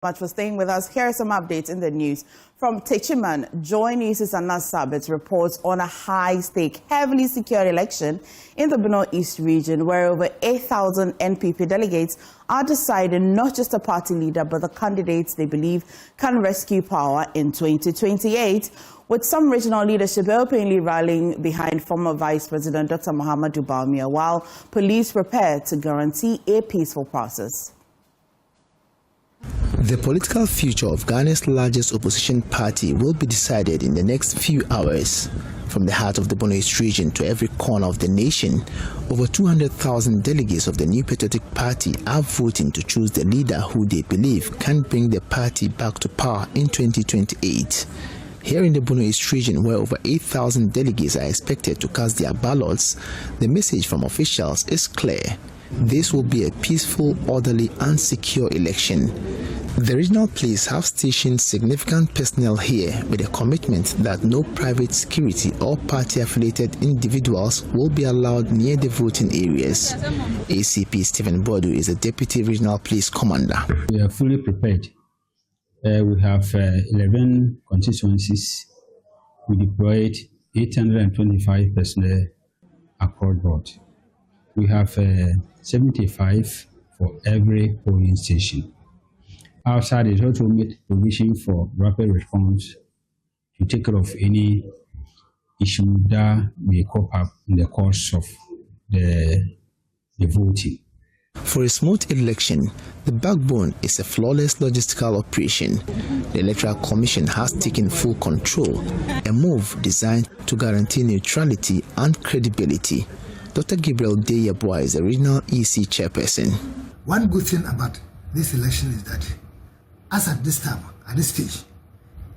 Much for staying with us. Here are some updates in the news. From Techiman, Joy News' Anna Sabit reports on a high-stake, heavily secured election in the Bono East region, where over 8,000 NPP delegates are deciding not just a party leader, but the candidates they believe can rescue power in 2028, with some regional leadership openly rallying behind former Vice President Dr. Mahamudu Bawumia, while police prepare to guarantee a peaceful process. The political future of Ghana's largest opposition party will be decided in the next few hours. From the heart of the Bono East region to every corner of the nation, over 200,000 delegates of the New Patriotic Party are voting to choose the leader who they believe can bring the party back to power in 2028. Here in the Bono East region, where over 8,000 delegates are expected to cast their ballots, the message from officials is clear. This will be a peaceful, orderly and secure election. The regional police have stationed significant personnel here with a commitment that no private security or party-affiliated individuals will be allowed near the voting areas. ACP Stephen Bodu is the Deputy Regional Police Commander. We are fully prepared. We have 11 constituencies. We deployed 825 personnel across board. We have 75 for every polling station. Outside is also made provision for rapid response to take care of any issue that may crop up in the course of the voting. For a smooth election, the backbone is a flawless logistical operation. The Electoral Commission has taken full control, a move designed to guarantee neutrality and credibility. Dr. Gabriel Deyabwa is the regional EC chairperson. One good thing about this election is that, as at this time, at this stage,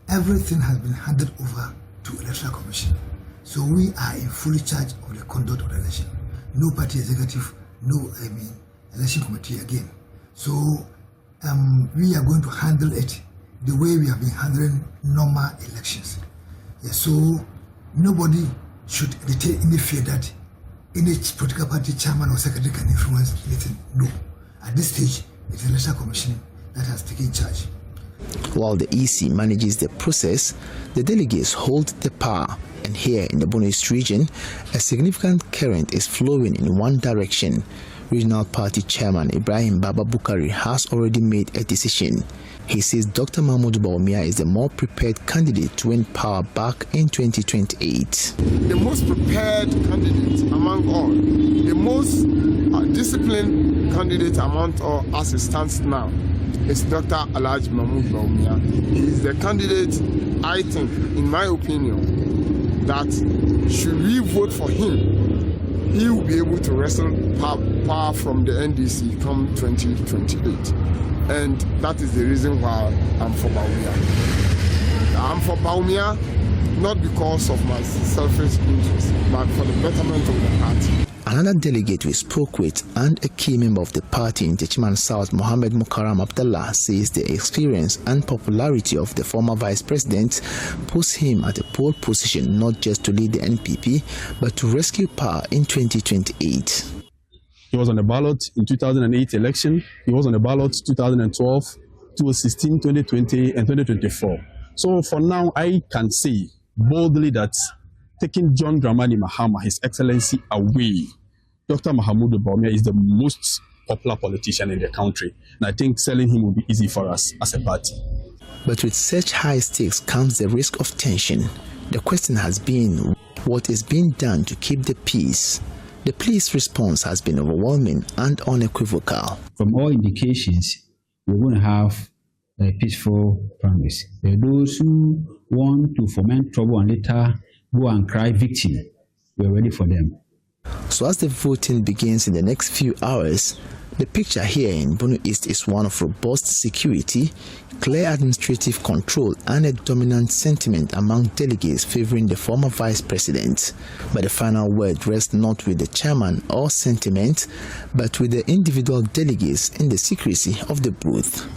everything has been handed over to Electoral Commission. So we are in fully charge of the conduct of the election. No party executive, election committee again. So we are going to handle it the way we have been handling normal elections. So nobody should detain any fear that any political party chairman or secretary can influence anything. No. At this stage, it's the Electoral Commission that has taken charge. While the EC manages the process, the delegates hold the power. And here in the Bono East region, a significant current is flowing in one direction. Regional Party Chairman Ibrahim Baba Bukari has already made a decision. He says Dr. Mahamudu Bawumia is the more prepared candidate to win power back in 2028. The most prepared candidate among all, the most disciplined candidate among all as it stands now, is Dr. Alhaji Mahamudu Bawumia. He is the candidate, I think, in my opinion, that should we vote for him, he will be able to wrestle power from the NDC come 2028. And that is the reason why I'm for Bawumia. I'm for Bawumia not because of my selfish interest, but for the betterment of the party. Another delegate we spoke with and a key member of the party in Techiman South, Mohammed Mukaram Abdallah, says the experience and popularity of the former vice president puts him at a pole position not just to lead the NPP, but to rescue power in 2028. He was on the ballot in 2008 election. He was on the ballot 2012, 2016, 2020, and 2024. So for now, I can say boldly that taking John Dramani Mahama, His Excellency, away, Dr. Mahamudu Bawumia is the most popular politician in the country. And I think selling him will be easy for us as a party. But with such high stakes comes the risk of tension. The question has been, what is being done to keep the peace? The police response has been overwhelming and unequivocal. From all indications, we're going to have peaceful primaries. Those who want to foment trouble and later go and cry victim, we're ready for them. So as the voting begins in the next few hours, the picture here in Bono East is one of robust security, clear administrative control, and a dominant sentiment among delegates favoring the former vice president. But the final word rests not with the chairman or sentiment, but with the individual delegates in the secrecy of the booth.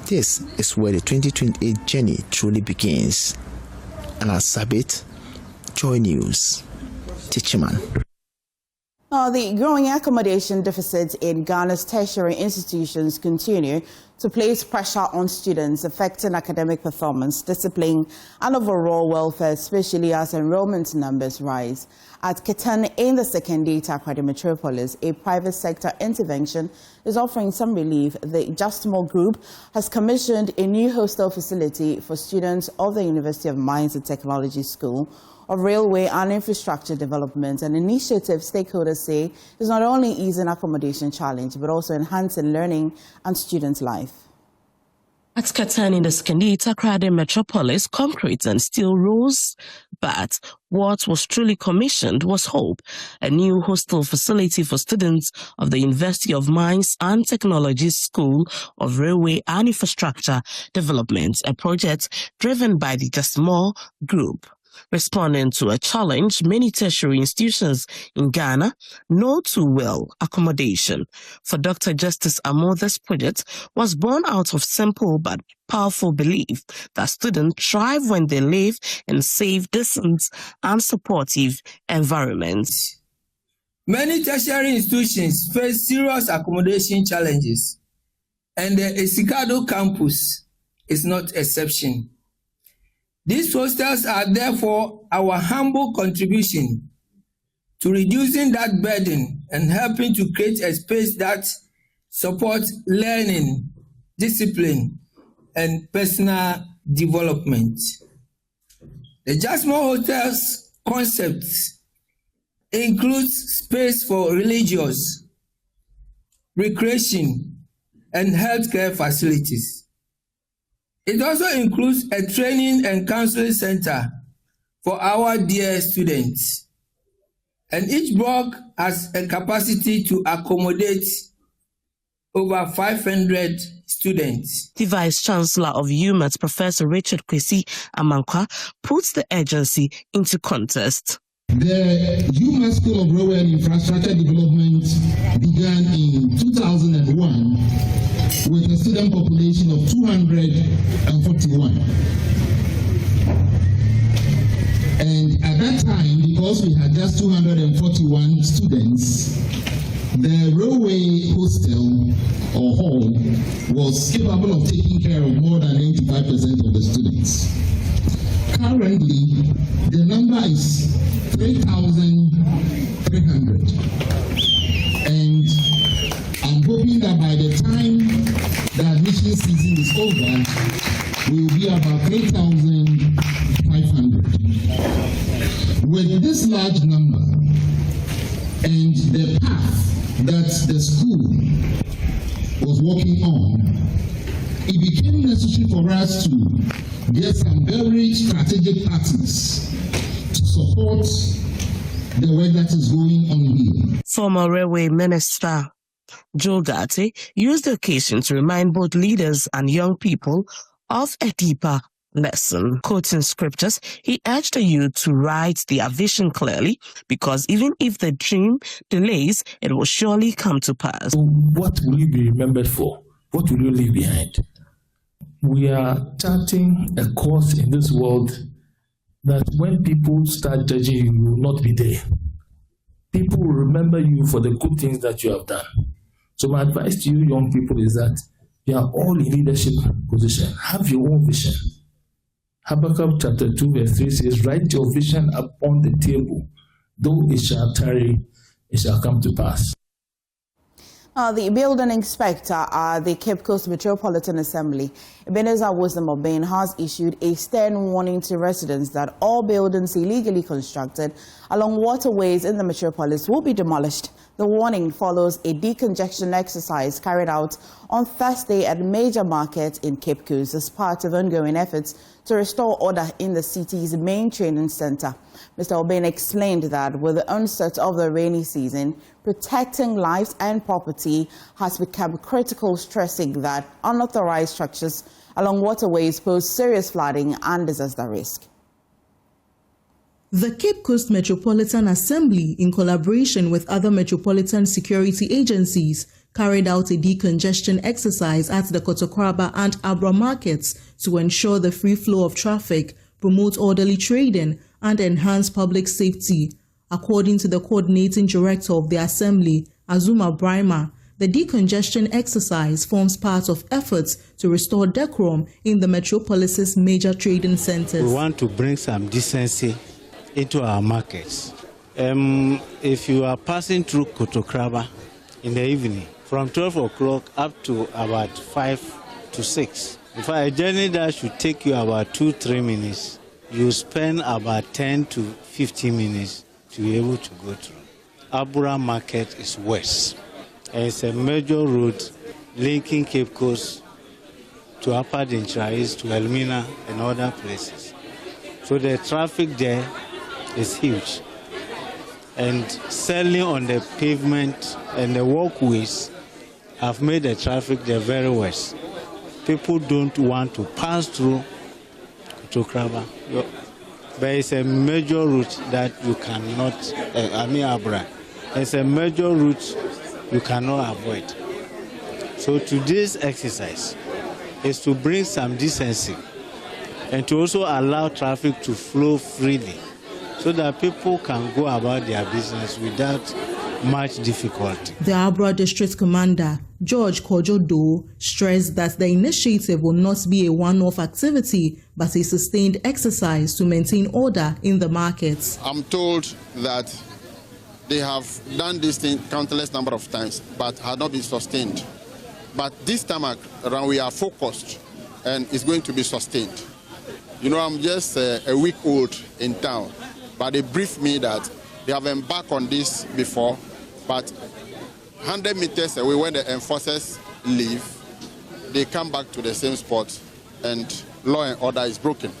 This is where the 2028 journey truly begins. Anna Sabit, Joy News, Techiman. The growing accommodation deficits in Ghana's tertiary institutions continue to place pressure on students, affecting academic performance, discipline, and overall welfare, especially as enrollment numbers rise. At Ketan in the Second Tertiary metropolis, a private sector intervention is offering some relief. The Just More Group has commissioned a new hostel facility for students of the University of Mines and Technology School of Railway and Infrastructure Development, an initiative stakeholders say is not only easing accommodation challenge, but also enhancing learning and student life. At Ketan in the Second Tertiary metropolis, concrete and steel rose, but what was truly commissioned was hope, a new hostel facility for students of the University of Mines and Technology School of Railway and Infrastructure Development, a project driven by the Just More Group. Responding to a challenge many tertiary institutions in Ghana know too well, accommodation. For Dr. Justice Amo, this project was born out of simple but powerful belief that students thrive when they live in safe, decent, and supportive environments. Many tertiary institutions face serious accommodation challenges, and the Esikado campus is not exception. These hostels are therefore our humble contribution to reducing that burden and helping to create a space that supports learning, discipline, and personal development. The Just More Hotels concept includes space for religious, recreation, and healthcare facilities. It also includes a training and counseling center for our dear students. And each block has a capacity to accommodate over 500 students. The Vice Chancellor of UMAT, Professor Richard Kwesi Amankwa, puts the agency into context. The UMAT School of Railway and Infrastructure Development began in 2001 with a student population of 241. And at that time, because we had just 241 students, the railway hostel or hall was capable of taking care of more than 95% of the students. Currently, the number is 3,300. And I'm hoping that by the time the admission season is over, we will be about 3,500. With this large number and the path that the school was working on, it became necessary for us to get some very strategic parties to support the work that is going on here. Former Railway Minister Joe Gatti used the occasion to remind both leaders and young people of a deeper lesson. Quoting scriptures, he urged the youth to write their vision clearly, because even if the dream delays, it will surely come to pass. What will you be remembered for? What will you leave behind? We are charting a course in this world that when people start judging you, you will not be there. People will remember you for the good things that you have done. So my advice to you young people is that you are all in leadership position. Have your own vision. Habakkuk chapter 2 verse 3 says, write your vision upon the table. Though it shall tarry, it shall come to pass. The building inspector at the Cape Coast Metropolitan Assembly, Ebenezer Wisdom Obeng, has issued a stern warning to residents that all buildings illegally constructed along waterways in the metropolis will be demolished. The warning follows a decongestion exercise carried out on Thursday at major market in Cape Coast as part of ongoing efforts to restore order in the city's main training center. Mr. Obeng explained that with the onset of the rainy season, protecting lives and property has become critical, stressing that unauthorized structures along waterways pose serious flooding and disaster risk. The Cape Coast Metropolitan Assembly, in collaboration with other metropolitan security agencies, carried out a decongestion exercise at the Kotokoraba and Abra markets to ensure the free flow of traffic, promote orderly trading, and enhance public safety. According to the coordinating director of the Assembly, Azuma Brima, The decongestion exercise forms part of efforts to restore decorum in the metropolis's major trading centers. We want to bring some decency into our markets. If you are passing through Kotokraba in the evening, from 12 o'clock up to about 5 to 6, if a journey that should take you about 2-3 minutes, you spend about 10 to 15 minutes to be able to go through. Abura Market is west. And it's a major route linking Cape Coast to Upper Tertiary, to Elmina and other places. So the traffic there is huge. And selling on the pavement and the walkways have made the traffic there very worse. People don't want to pass through Kotokraba. But it's a major route that you cannot, Abura. It's a major route you cannot avoid. So today's exercise is to bring some decency and to also allow traffic to flow freely so that people can go about their business without much difficulty. The Abura District Commander, George Kojodo, stressed that the initiative will not be a one-off activity but a sustained exercise to maintain order in the markets. I'm told that they have done this thing countless number of times, but have not been sustained. But this time around, we are focused, and it's going to be sustained. You know, I'm just a week old in town, but they briefed me that they have embarked on this before, but 100 meters away, when the enforcers leave, they come back to the same spot, and law and order is broken.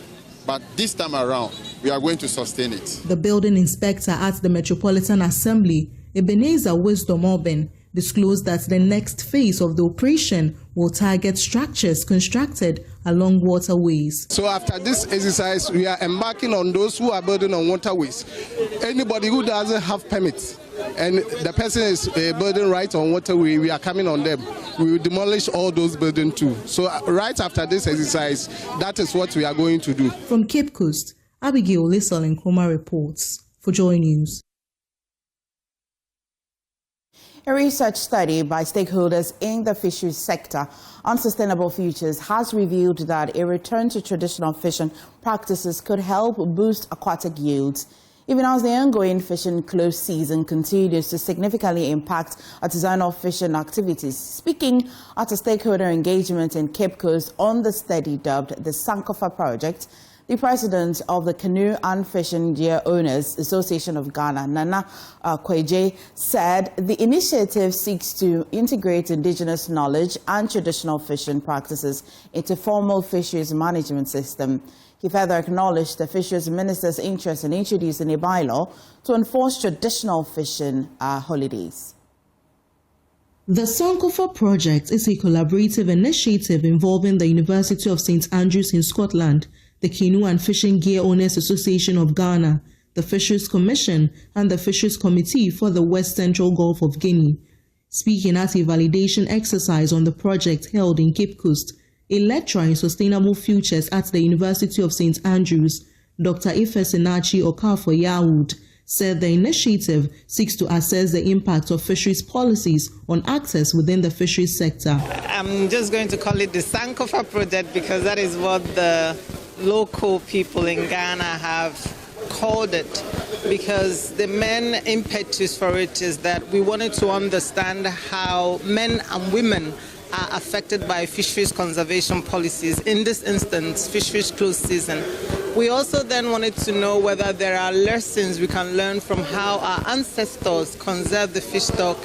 But this time around, we are going to sustain it. The building inspector at the Metropolitan Assembly, Ebenezer Wisdom Orban, disclosed that the next phase of the operation will target structures constructed along waterways. So after this exercise, we are embarking on those who are building on waterways. Anybody who doesn't have permits and the person is building right on waterway, we are coming on them. We will demolish all those buildings too. So right after this exercise, that is what we are going to do. From Cape Coast, Abigail Lissel and Nkrumah reports for Joy News. A research study by stakeholders in the fisheries sector on sustainable futures has revealed that a return to traditional fishing practices could help boost aquatic yields, even as the ongoing fishing close season continues to significantly impact artisanal fishing activities. Speaking at a stakeholder engagement in Cape Coast on the study dubbed the Sankofa Project, the president of the Canoe and Fishing Gear Owners Association of Ghana, Nana Kweje, said the initiative seeks to integrate indigenous knowledge and traditional fishing practices into formal fisheries management system. He further acknowledged the fisheries minister's interest in introducing a bylaw to enforce traditional fishing holidays. The Sankofa Project is a collaborative initiative involving the University of St. Andrews in Scotland, the Canoe and Fishing Gear Owners Association of Ghana, the Fisheries Commission, and the Fisheries Committee for the West Central Gulf of Guinea. Speaking at a validation exercise on the project held in Cape Coast, a lecturer in sustainable futures at the University of St. Andrews, Dr. Ifesinachi Okafor-Yahud, said the initiative seeks to assess the impact of fisheries policies on actors within the fisheries sector. I'm just going to call it the Sankofa Project because that is what the local people in Ghana have called it, because the main impetus for it is that we wanted to understand how men and women are affected by fisheries conservation policies, in this instance, fisheries close season. We also then wanted to know whether there are lessons we can learn from how our ancestors conserved the fish stock,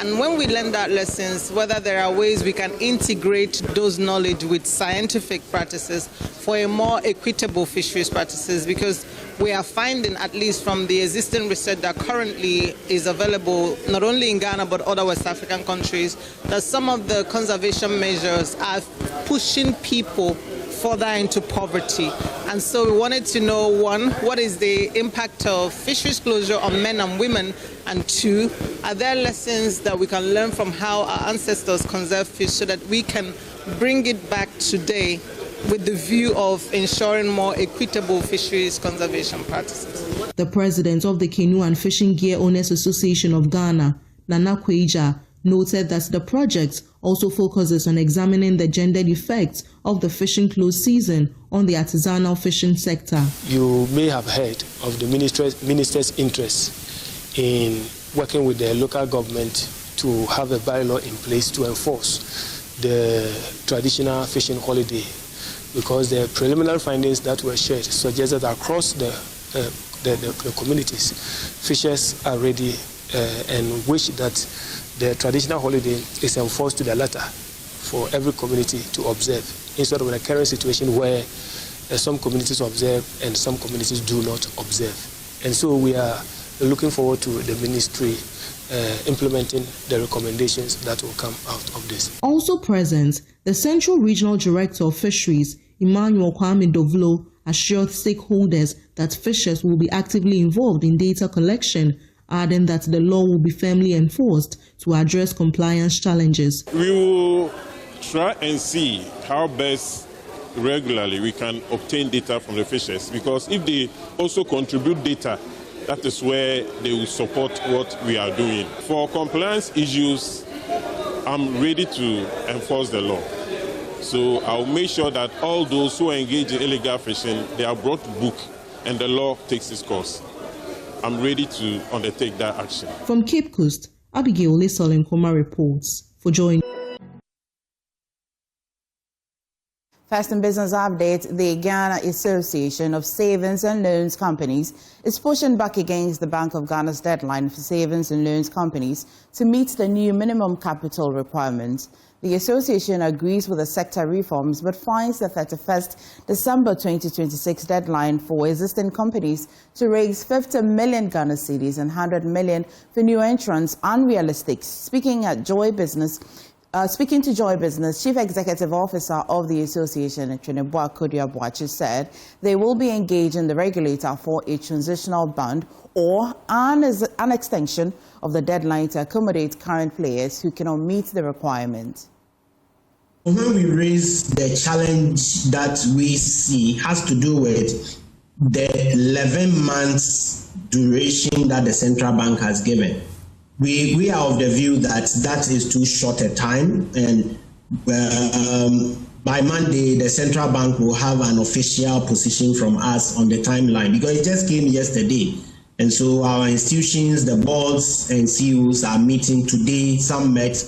and when we learn that lessons, whether there are ways we can integrate those knowledge with scientific practices for a more equitable fisheries practices, because we are finding, at least from the existing research that currently is available not only in Ghana but other West African countries, that some of the conservation measures are pushing people further into poverty. And so we wanted to know, one, what is the impact of fisheries closure on men and women? And two, are there lessons that we can learn from how our ancestors conserved fish so that we can bring it back today with the view of ensuring more equitable fisheries conservation practices? The president of the Canoe and Fishing Gear Owners Association of Ghana, Nana Kweja, noted that the project also focuses on examining the gendered effects of the fishing close season on the artisanal fishing sector. You may have heard of the minister's interest in working with the local government to have a bylaw in place to enforce the traditional fishing holiday, because the preliminary findings that were shared suggested that across the communities, fishers are ready and wish that the traditional holiday is enforced to the letter for every community to observe, instead of the current situation where some communities observe and some communities do not observe. And so we are looking forward to the ministry implementing the recommendations that will come out of this. Also present, the Central Regional Director of Fisheries, Emmanuel Kwame Dovlo, assured stakeholders that fishers will be actively involved in data collection, adding that the law will be firmly enforced to address compliance challenges. We will try and see how best regularly we can obtain data from the fishers, because if they also contribute data, that is where they will support what we are doing. For compliance issues, I'm ready to enforce the law. So I'll make sure that all those who engage in illegal fishing, they are brought to book and the law takes its course. I'm ready to undertake that action. From Cape Coast, Abigail Lisol-Nkoma reports for Joy. First in business update, the Ghana Association of Savings and Loans Companies is pushing back against the Bank of Ghana's deadline for savings and loans companies to meet the new minimum capital requirements. The association agrees with the sector reforms but finds the 31st December 2026 deadline for existing companies to raise 50 million Ghana cedis and 100 million for new entrants unrealistic. Speaking to Joy Business, Chief Executive Officer of the association, Chinebua Kodia-Boachi, said they will be engaging the regulator for a transitional bond or an extension of the deadline to accommodate current players who cannot meet the requirement. When we raise the challenge that we see has to do with the 11 months duration that the central bank has given. We are of the view that that is too short a time, and by Monday the central bank will have an official position from us on the timeline, because it just came yesterday. And so our institutions, the boards and CEOs are meeting today. Some met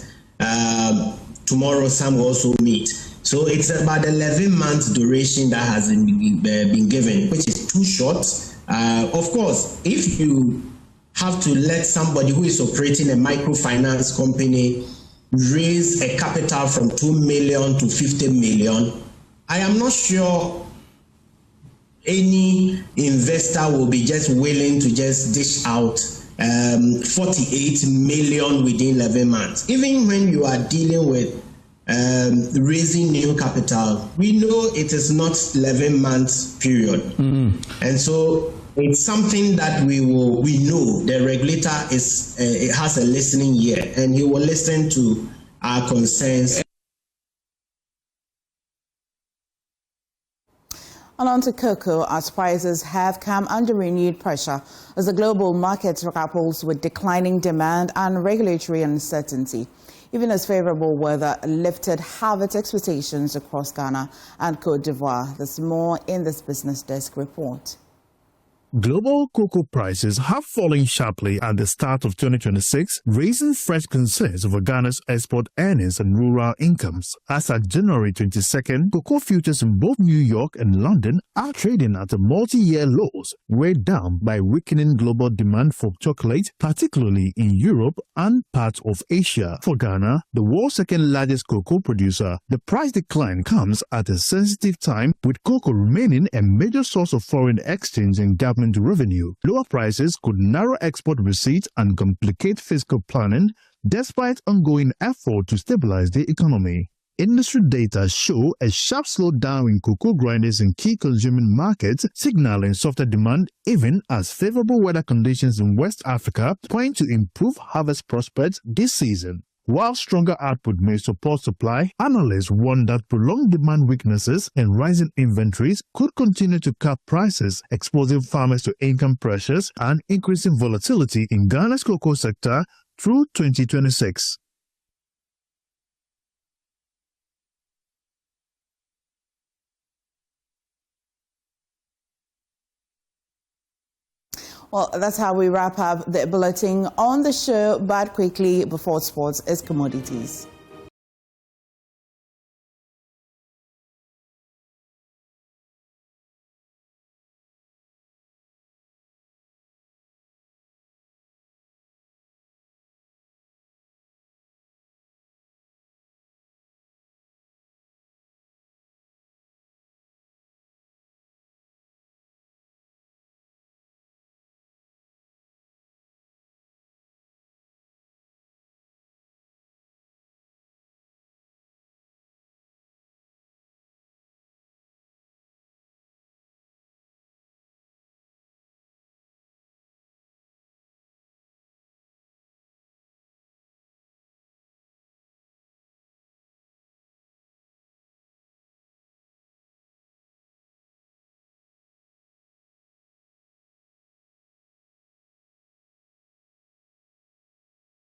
tomorrow, some will also meet. So it's about 11 months duration that has been given, which is too short. Of course, if you have to let somebody who is operating a microfinance company raise a capital from 2 million to 50 million, I am not sure any investor will be just willing to just dish out 48 million within 11 months. Even when you are dealing with raising new capital, we know it is not 11 months period. And so it's something that we know the regulator has a listening ear, and he will listen to our concerns. And on to cocoa, as prices have come under renewed pressure as the global market grapples with declining demand and regulatory uncertainty. Even as favorable weather lifted harvest expectations across Ghana and Cote d'Ivoire. There's more in this Business Desk report. Global cocoa prices have fallen sharply at the start of 2026, raising fresh concerns over Ghana's export earnings and rural incomes. As at January 22nd, cocoa futures in both New York and London are trading at a multi-year lows, weighed down by weakening global demand for chocolate, particularly in Europe and parts of Asia. For Ghana, the world's second largest cocoa producer, the price decline comes at a sensitive time, with cocoa remaining a major source of foreign exchange and government revenue. Lower prices could narrow export receipts and complicate fiscal planning, despite ongoing effort to stabilize the economy. Industry data show a sharp slowdown in cocoa grinders in key consuming markets, signaling softer demand even as favorable weather conditions in West Africa point to improved harvest prospects this season. While stronger output may support supply, analysts warn that prolonged demand weaknesses and rising inventories could continue to cap prices, exposing farmers to income pressures and increasing volatility in Ghana's cocoa sector through 2026. Well, that's how we wrap up the bulletin on the show, but quickly before sports is commodities.